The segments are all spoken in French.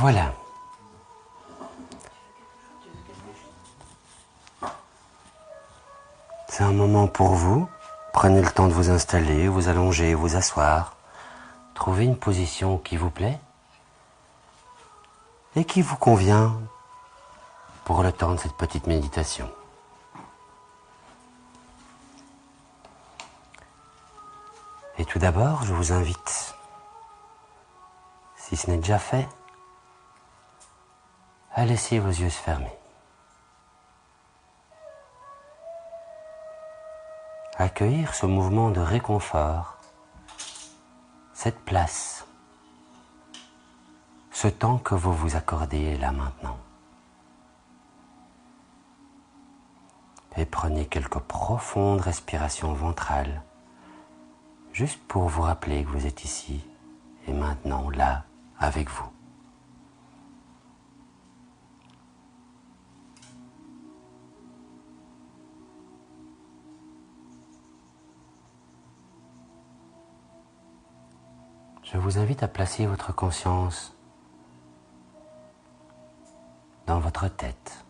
Voilà. C'est un moment pour vous. Prenez le temps de vous installer, vous allonger, vous asseoir. Trouvez une position qui vous plaît et qui vous convient pour le temps de cette petite méditation. Et tout d'abord, je vous invite, si ce n'est déjà fait, à laisser vos yeux se fermer. Accueillir ce mouvement de réconfort, cette place, ce temps que vous vous accordez là maintenant. Et prenez quelques profondes respirations ventrales, juste pour vous rappeler que vous êtes ici et maintenant là avec vous. Je vous invite à placer votre conscience dans votre tête,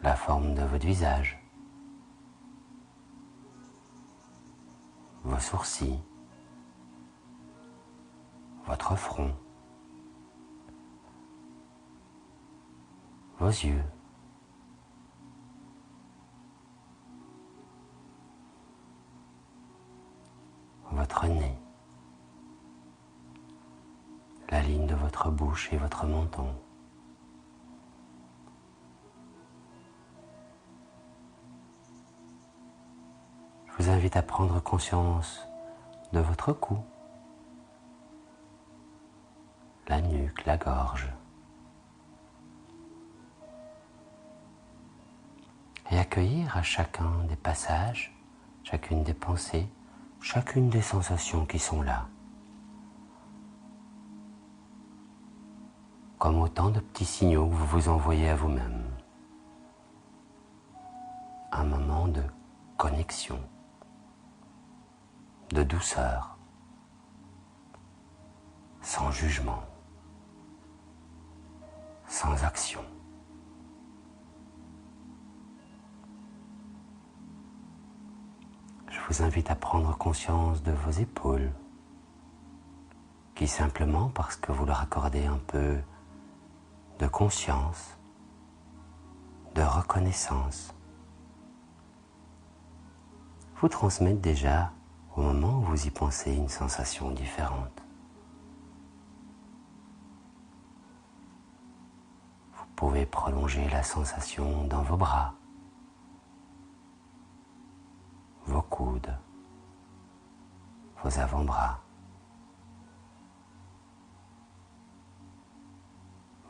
la forme de votre visage, vos sourcils, votre front, vos yeux, votre nez, la ligne de votre bouche et votre menton. Je vous invite à prendre conscience de votre cou, la nuque, la gorge, et accueillir à chacun des passages, chacune des pensées, chacune des sensations qui sont là, comme autant de petits signaux que vous vous envoyez à vous-même. Un moment de connexion, de douceur, sans jugement, sans action. Je vous invite à prendre conscience de vos épaules, qui simplement, parce que vous leur accordez un peu de conscience, de reconnaissance, vous transmettent déjà, au moment où vous y pensez, une sensation différente. Vous pouvez prolonger la sensation dans vos bras, vos coudes, vos avant-bras,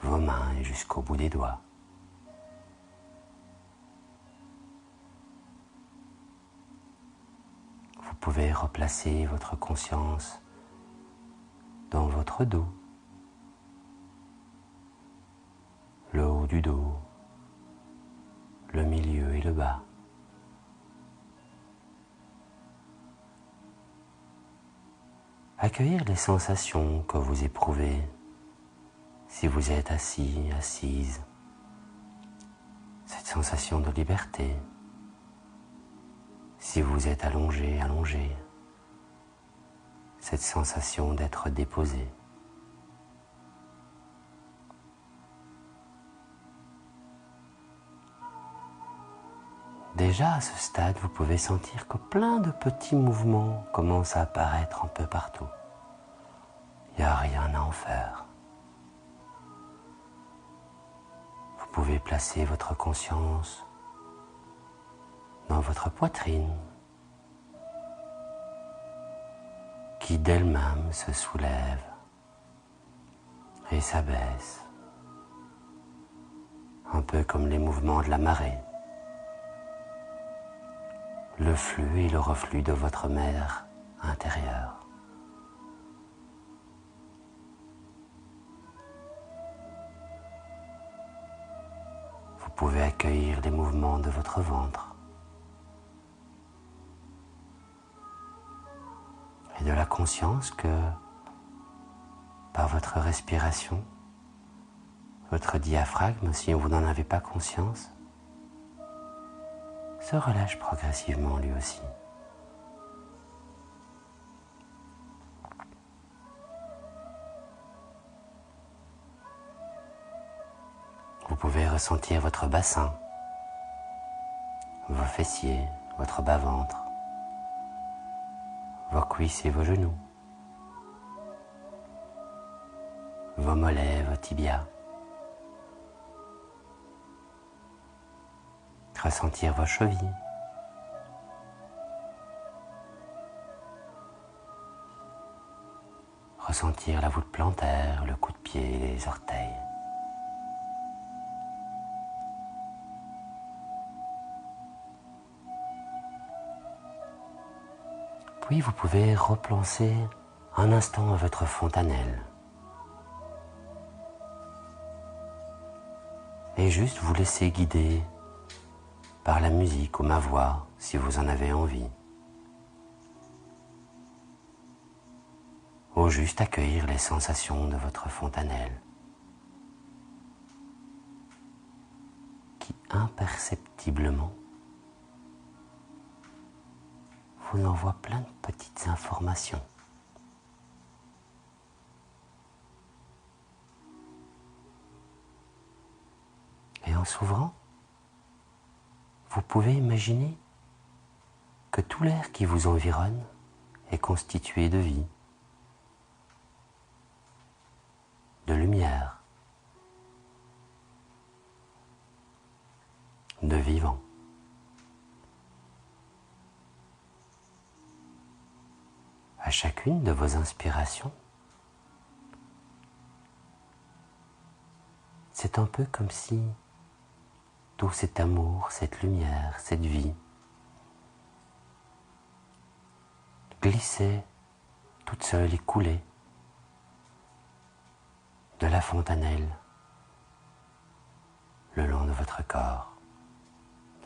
vos mains et jusqu'au bout des doigts. Vous pouvez replacer votre conscience dans votre dos, le haut du dos, le milieu et le bas. Accueillir les sensations que vous éprouvez si vous êtes assis, assise. Cette sensation de liberté. Si vous êtes allongé, allongé. Cette sensation d'être déposé. Déjà à ce stade, vous pouvez sentir que plein de petits mouvements commencent à apparaître un peu partout. Il n'y a rien à en faire. Vous pouvez placer votre conscience dans votre poitrine, qui d'elle-même se soulève et s'abaisse, un peu comme les mouvements de la marée. Le flux et le reflux de votre mer intérieure. Vous pouvez accueillir les mouvements de votre ventre et de la conscience que par votre respiration, votre diaphragme, si vous n'en avez pas conscience, se relâche progressivement lui aussi. Vous pouvez ressentir votre bassin, vos fessiers, votre bas-ventre, vos cuisses et vos genoux, vos mollets, vos tibias. Ressentir vos chevilles. Ressentir la voûte plantaire, le coup de pied, les orteils. Puis vous pouvez replancer un instant à votre fontanelle. Et juste vous laisser guider par la musique ou ma voix, si vous en avez envie. Ou juste accueillir les sensations de votre fontanelle, qui imperceptiblement vous envoie plein de petites informations. Et en s'ouvrant, vous pouvez imaginer que tout l'air qui vous environne est constitué de vie, de lumière, de vivant. À chacune de vos inspirations, c'est un peu comme si tout cet amour, cette lumière, cette vie glissait toute seule et coulait de la fontanelle le long de votre corps,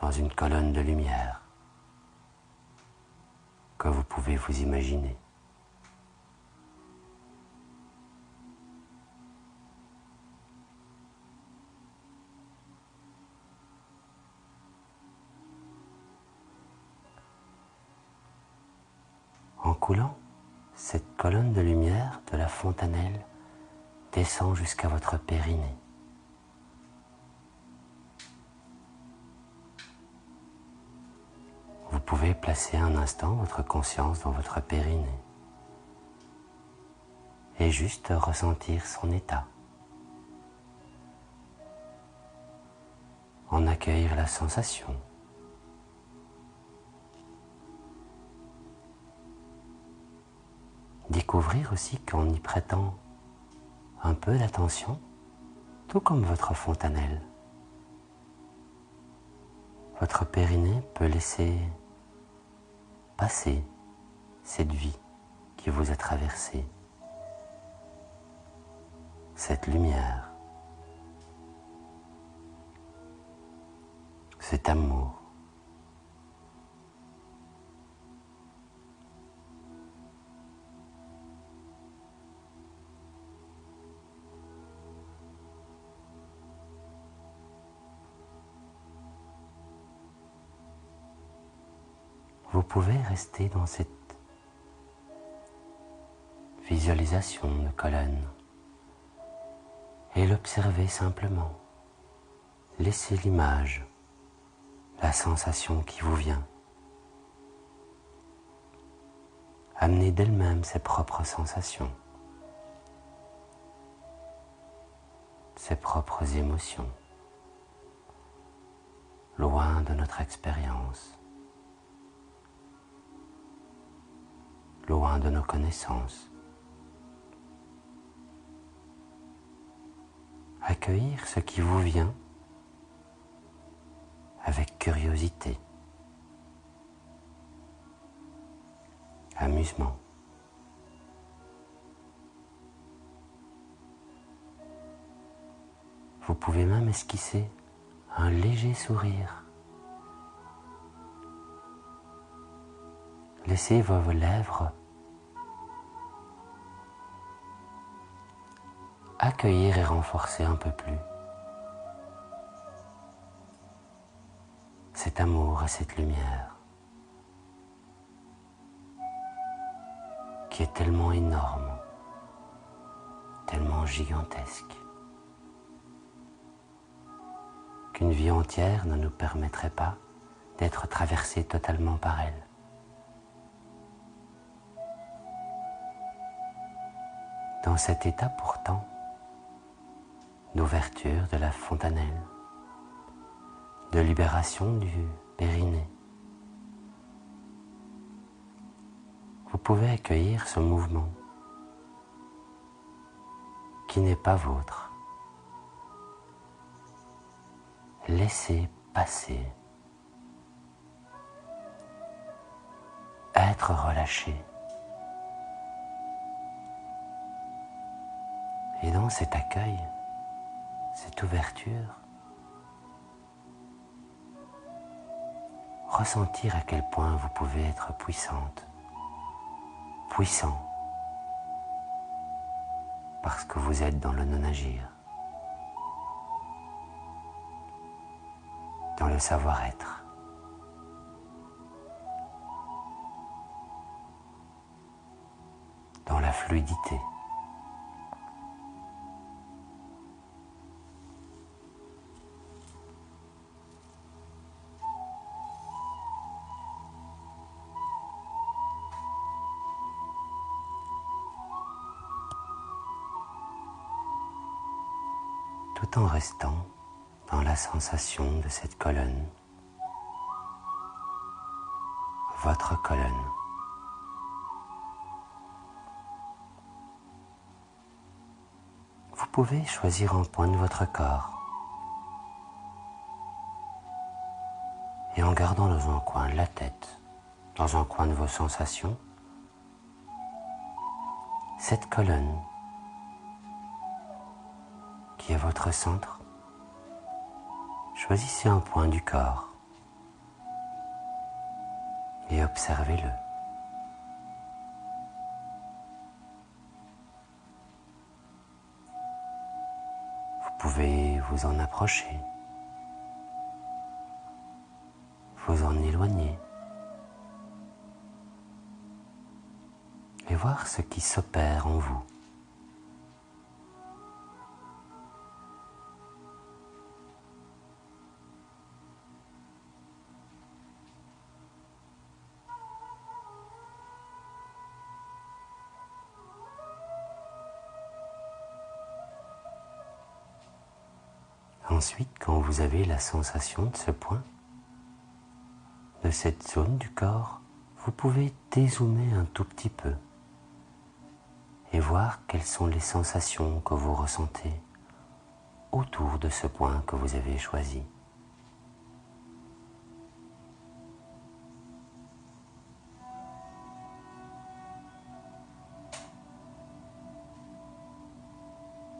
dans une colonne de lumière que vous pouvez vous imaginer. En coulant, cette colonne de lumière de la fontanelle descend jusqu'à votre périnée. Vous pouvez placer un instant votre conscience dans votre périnée et juste ressentir son état. En accueillir la sensation. Découvrir aussi qu'en y prêtant un peu d'attention, tout comme votre fontanelle, votre périnée peut laisser passer cette vie qui vous a traversé, cette lumière, cet amour. Vous pouvez rester dans cette visualisation de colonne et l'observer simplement. Laissez l'image, la sensation qui vous vient. Amenez d'elle-même ses propres sensations, ses propres émotions, loin de notre expérience, loin de nos connaissances. Accueillir ce qui vous vient avec curiosité, amusement. Vous pouvez même esquisser un léger sourire. Laissez vos lèvres accueillir et renforcer un peu plus cet amour et cette lumière qui est tellement énorme, tellement gigantesque, qu'une vie entière ne nous permettrait pas d'être traversée totalement par elle. Dans cet état pourtant d'ouverture de la fontanelle, de libération du périnée, vous pouvez accueillir ce mouvement qui n'est pas vôtre. Laissez passer, être relâché. Et dans cet accueil, cette ouverture, ressentir à quel point vous pouvez être puissante, puissant, parce que vous êtes dans le non-agir, dans le savoir-être. Dans la fluidité. Tout en restant dans la sensation de cette colonne, votre colonne. Vous pouvez choisir un point de votre corps et en gardant dans un coin de la tête, dans un coin de vos sensations, cette colonne qui est votre centre. Choisissez un point du corps et observez-le. Vous pouvez vous en approcher, vous en éloigner et voir ce qui s'opère en vous. Ensuite, quand vous avez la sensation de ce point, de cette zone du corps, vous pouvez dézoomer un tout petit peu et voir quelles sont les sensations que vous ressentez autour de ce point que vous avez choisi.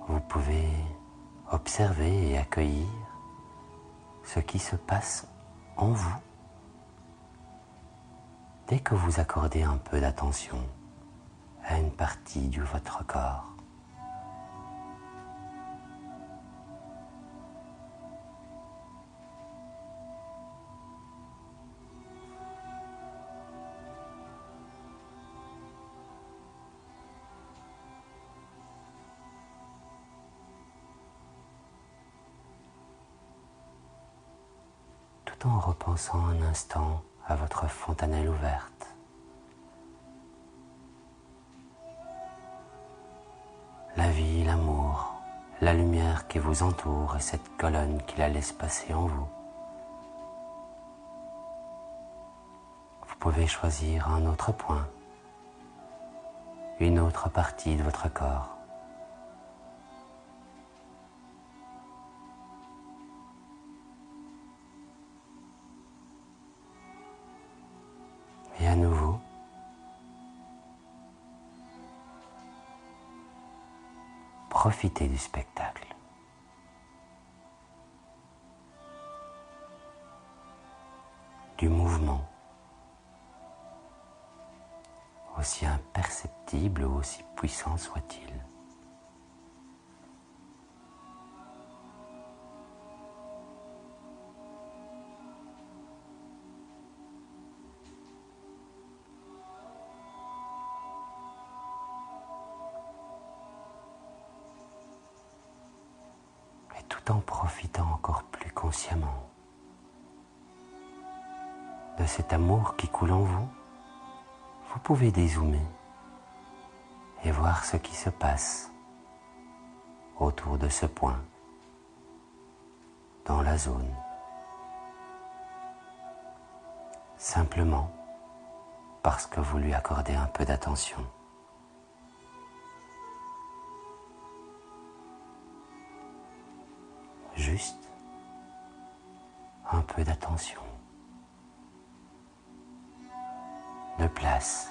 Vous pouvez observer et accueillir ce qui se passe en vous dès que vous accordez un peu d'attention à une partie de votre corps. Tout en repensant un instant à votre fontanelle ouverte. La vie, l'amour, la lumière qui vous entoure et cette colonne qui la laisse passer en vous. Vous pouvez choisir un autre point, une autre partie de votre corps. Et à nouveau, profitez du spectacle. Du mouvement, aussi imperceptible ou aussi puissant soit-il. tout en profitant encore plus consciemment de cet amour qui coule en vous, vous pouvez dézoomer et voir ce qui se passe autour de ce point, dans la zone. Simplement parce que vous lui accordez un peu d'attention. Juste un peu d'attention, de place,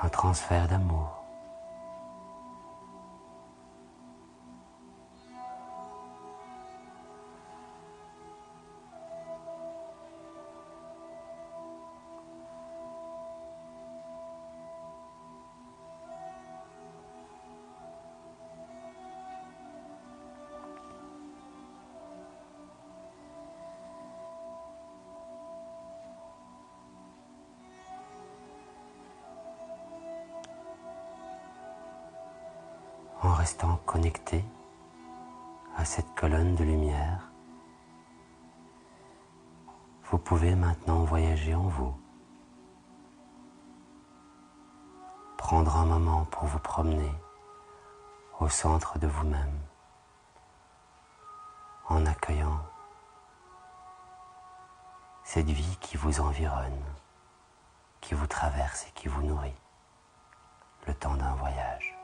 un transfert d'amour. En restant connecté à cette colonne de lumière, vous pouvez maintenant voyager en vous. Prendre un moment pour vous promener au centre de vous-même, en accueillant cette vie qui vous environne, qui vous traverse et qui vous nourrit, le temps d'un voyage.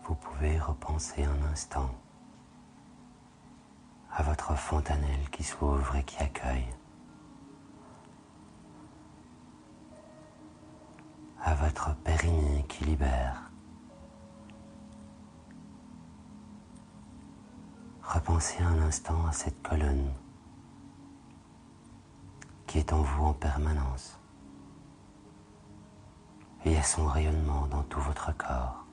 Vous pouvez repenser un instant à votre fontanelle qui s'ouvre et qui accueille, à votre périnée qui libère. Repensez un instant à cette colonne qui est en vous en permanence. et à son rayonnement dans tout votre corps.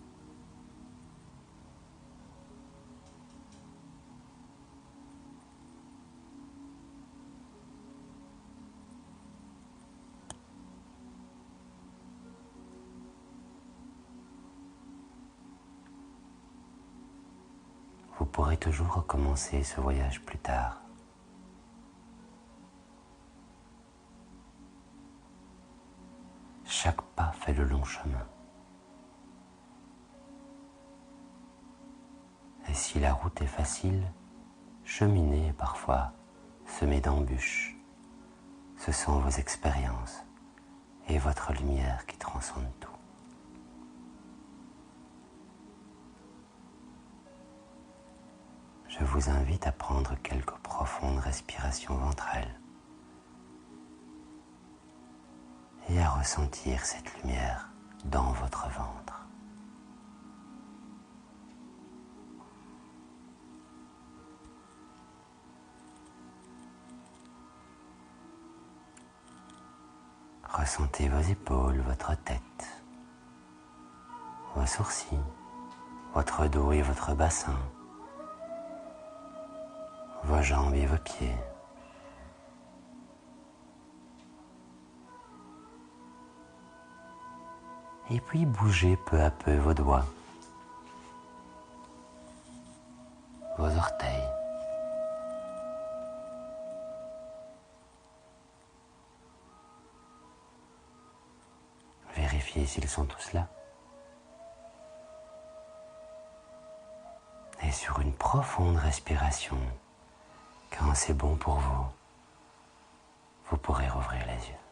Vous pourrez toujours recommencer ce voyage plus tard. Chaque pas fait le long chemin. Et si la route est facile, cheminer est parfois semé d'embûches. Ce sont vos expériences et votre lumière qui transcendent tout. Je vous invite à prendre quelques profondes respirations ventrelles et à ressentir cette lumière dans votre ventre. Ressentez vos épaules, votre tête, vos sourcils, votre dos et votre bassin, vos jambes et vos pieds. Et puis bougez peu à peu vos doigts, vos orteils. Vérifiez s'ils sont tous là. Et sur une profonde respiration, quand c'est bon pour vous, vous pourrez rouvrir les yeux.